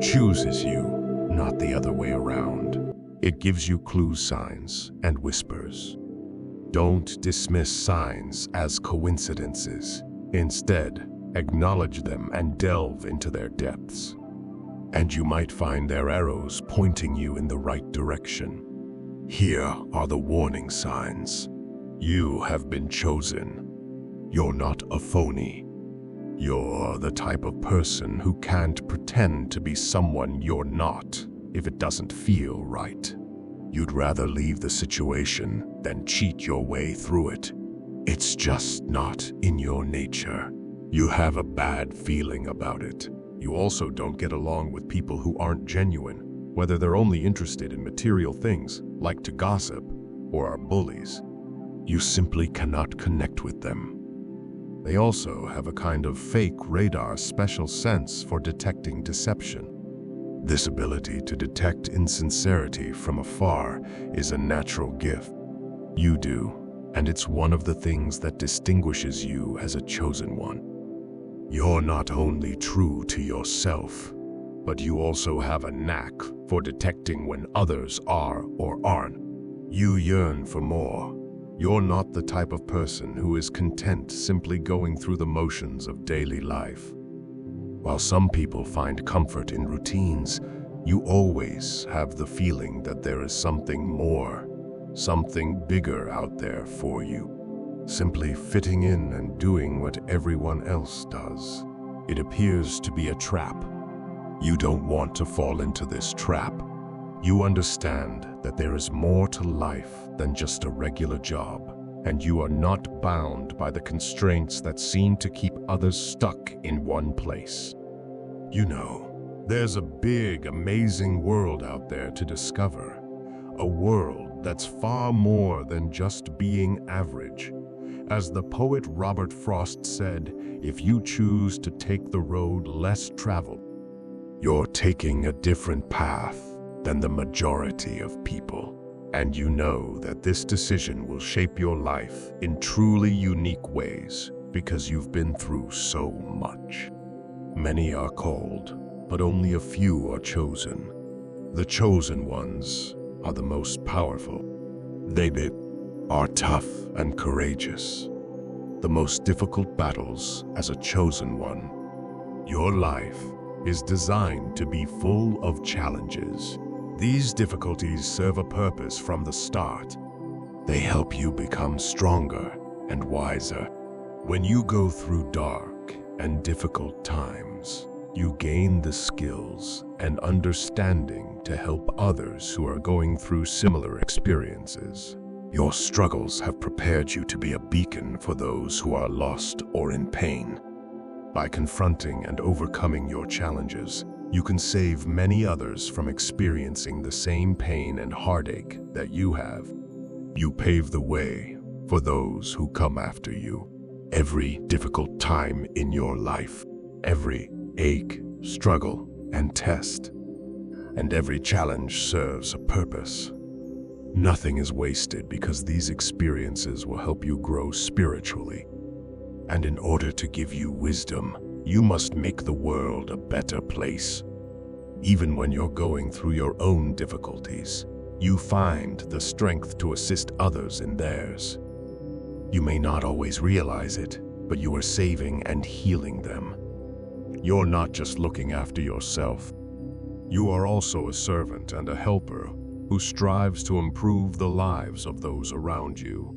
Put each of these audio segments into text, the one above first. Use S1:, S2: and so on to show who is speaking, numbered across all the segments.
S1: chooses you, not the other way around. It gives you clue signs and whispers. Don't dismiss signs as coincidences. Instead, acknowledge them and delve into their depths. And you might find their arrows pointing you in the right direction. Here are the warning signs. You have been chosen. You're not a phony. You're the type of person who can't pretend to be someone you're not if it doesn't feel right. You'd rather leave the situation than cheat your way through it. It's just not in your nature. You have a bad feeling about it. You also don't get along with people who aren't genuine, whether they're only interested in material things, like to gossip, or are bullies. You simply cannot connect with them. They also have a kind of fake radar special sense for detecting deception. This ability to detect insincerity from afar is a natural gift. You do, and it's one of the things that distinguishes you as a chosen one. You're not only true to yourself, but you also have a knack for detecting when others are or aren't. You yearn for more. You're not the type of person who is content simply going through the motions of daily life. While some people find comfort in routines, you always have the feeling that there is something more, something bigger out there for you. Simply fitting in and doing what everyone else does. It appears to be a trap. You don't want to fall into this trap. You understand that there is more to life than just a regular job, and you are not bound by the constraints that seem to keep others stuck in one place. You know, there's a big, amazing world out there to discover. A world that's far more than just being average. As the poet Robert Frost said, if you choose to take the road less traveled, you're taking a different path than the majority of people. And you know that this decision will shape your life in truly unique ways because you've been through so much. Many are called, but only a few are chosen. The chosen ones are the most powerful. They are tough and courageous. The most difficult battles as a chosen one. Your life is designed to be full of challenges. These difficulties serve a purpose from the start. They help you become stronger and wiser. When you go through dark and difficult times, you gain the skills and understanding to help others who are going through similar experiences. Your struggles have prepared you to be a beacon for those who are lost or in pain. By confronting and overcoming your challenges, you can save many others from experiencing the same pain and heartache that you have. You pave the way for those who come after you. Every difficult time in your life, every ache, struggle, and test, and every challenge serves a purpose. Nothing is wasted because these experiences will help you grow spiritually. And in order to give you wisdom, you must make the world a better place. Even when you're going through your own difficulties, you find the strength to assist others in theirs. You may not always realize it, but you are saving and healing them. You're not just looking after yourself. You are also a servant and a helper who strives to improve the lives of those around you.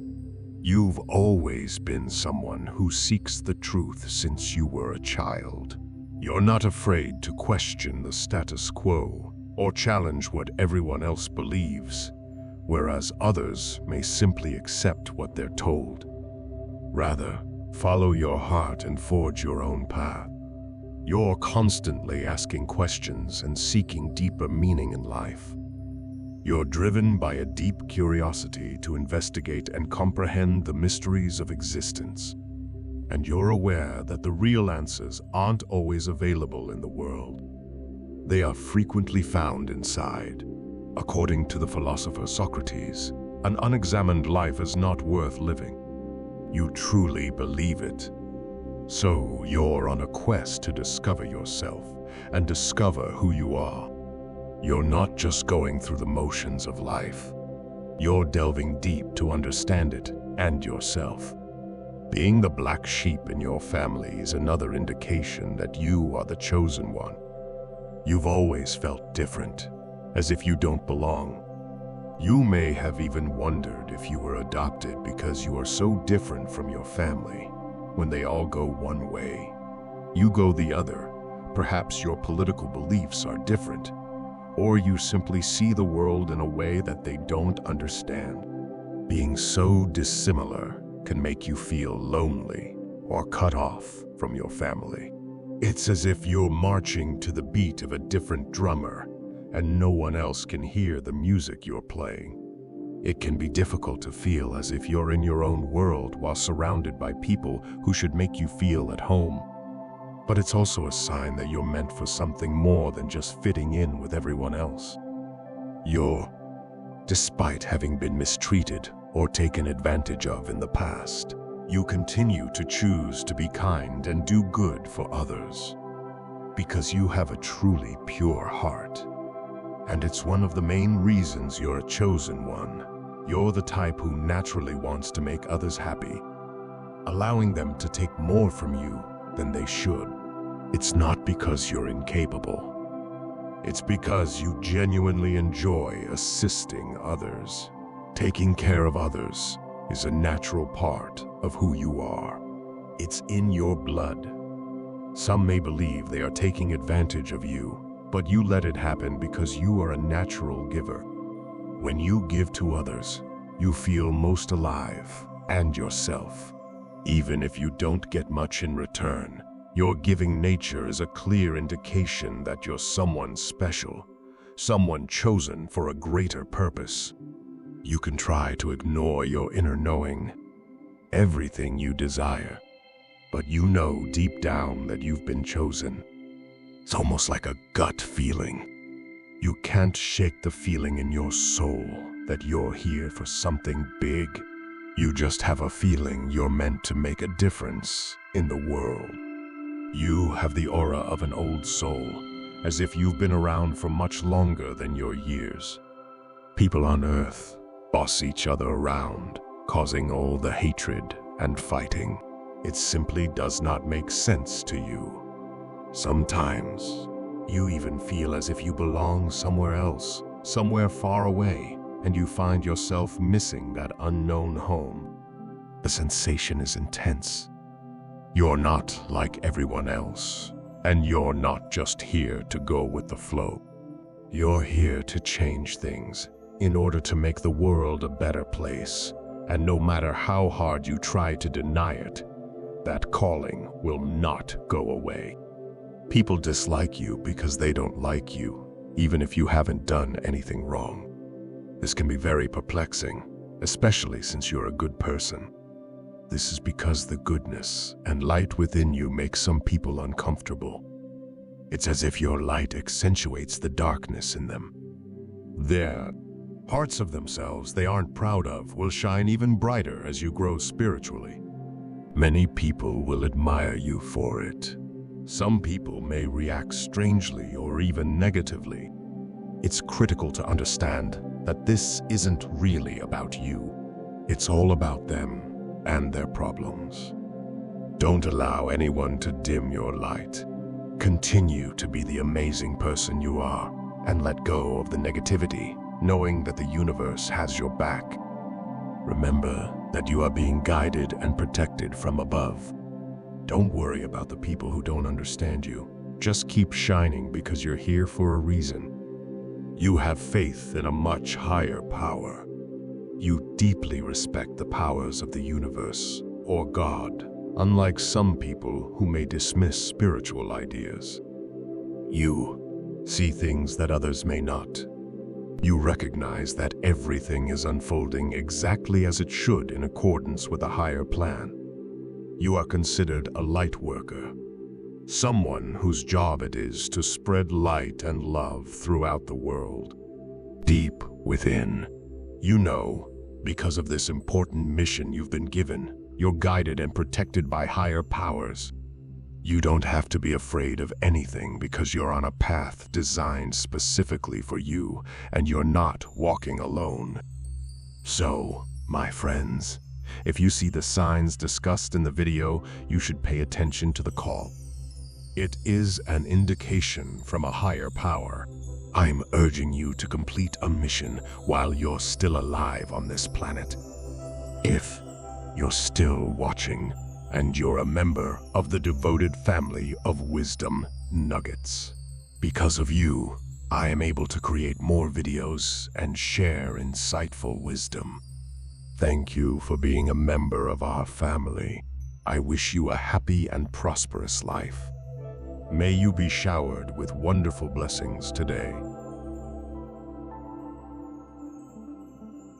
S1: You've always been someone who seeks the truth since you were a child. You're not afraid to question the status quo or challenge what everyone else believes, whereas others may simply accept what they're told. Rather, follow your heart and forge your own path. You're constantly asking questions and seeking deeper meaning in life. You're driven by a deep curiosity to investigate and comprehend the mysteries of existence. And you're aware that the real answers aren't always available in the world. They are frequently found inside. According to the philosopher Socrates, an unexamined life is not worth living. You truly believe it. So you're on a quest to discover yourself and discover who you are. You're not just going through the motions of life. You're delving deep to understand it and yourself. Being the black sheep in your family is another indication that you are the chosen one. You've always felt different, as if you don't belong. You may have even wondered if you were adopted because you are so different from your family. When they all go one way, you go the other. Perhaps your political beliefs are different, or you simply see the world in a way that they don't understand. Being so dissimilar can make you feel lonely or cut off from your family. It's as if you're marching to the beat of a different drummer and no one else can hear the music you're playing. It can be difficult to feel as if you're in your own world while surrounded by people who should make you feel at home. But it's also a sign that you're meant for something more than just fitting in with everyone else. Despite having been mistreated or taken advantage of in the past, you continue to choose to be kind and do good for others because you have a truly pure heart. And it's one of the main reasons you're a chosen one. You're the type who naturally wants to make others happy, allowing them to take more from you than they should. It's not because you're incapable. It's because you genuinely enjoy assisting others. Taking care of others is a natural part of who you are. It's in your blood. Some may believe they are taking advantage of you, but you let it happen because you are a natural giver. When you give to others, you feel most alive and yourself. Even if you don't get much in return, your giving nature is a clear indication that you're someone special, someone chosen for a greater purpose. You can try to ignore your inner knowing, everything you desire, but you know deep down that you've been chosen. It's almost like a gut feeling. You can't shake the feeling in your soul that you're here for something big. You just have a feeling you're meant to make a difference in the world. You have the aura of an old soul, as if you've been around for much longer than your years. People on Earth boss each other around, causing all the hatred and fighting. It simply does not make sense to you. Sometimes, you even feel as if you belong somewhere else, somewhere far away, and you find yourself missing that unknown home. The sensation is intense. You're not like everyone else, and you're not just here to go with the flow. You're here to change things in order to make the world a better place, and no matter how hard you try to deny it, that calling will not go away. People dislike you because they don't like you, even if you haven't done anything wrong. This can be very perplexing, especially since you're a good person. This is because the goodness and light within you make some people uncomfortable. It's as if your light accentuates the darkness in them. Their parts of themselves they aren't proud of will shine even brighter as you grow spiritually. Many people will admire you for it. Some people may react strangely or even negatively. It's critical to understand that this isn't really about you. It's all about them and their problems. Don't allow anyone to dim your light. Continue to be the amazing person you are and let go of the negativity, knowing that the universe has your back. Remember that you are being guided and protected from above. Don't worry about the people who don't understand you. Just keep shining because you're here for a reason. You have faith in a much higher power. You deeply respect the powers of the universe or God, unlike some people who may dismiss spiritual ideas. You see things that others may not. You recognize that everything is unfolding exactly as it should in accordance with a higher plan. You are considered a light worker, someone whose job it is to spread light and love throughout the world. Deep within, you know, because of this important mission you've been given, you're guided and protected by higher powers. You don't have to be afraid of anything because you're on a path designed specifically for you, and you're not walking alone. So, my friends, if you see the signs discussed in the video, you should pay attention to the call. It is an indication from a higher power. I'm urging you to complete a mission while you're still alive on this planet. If you're still watching, and you're a member of the devoted family of Wisdom Nuggets. Because of you, I am able to create more videos and share insightful wisdom. Thank you for being a member of our family. I wish you a happy and prosperous life. May you be showered with wonderful blessings today.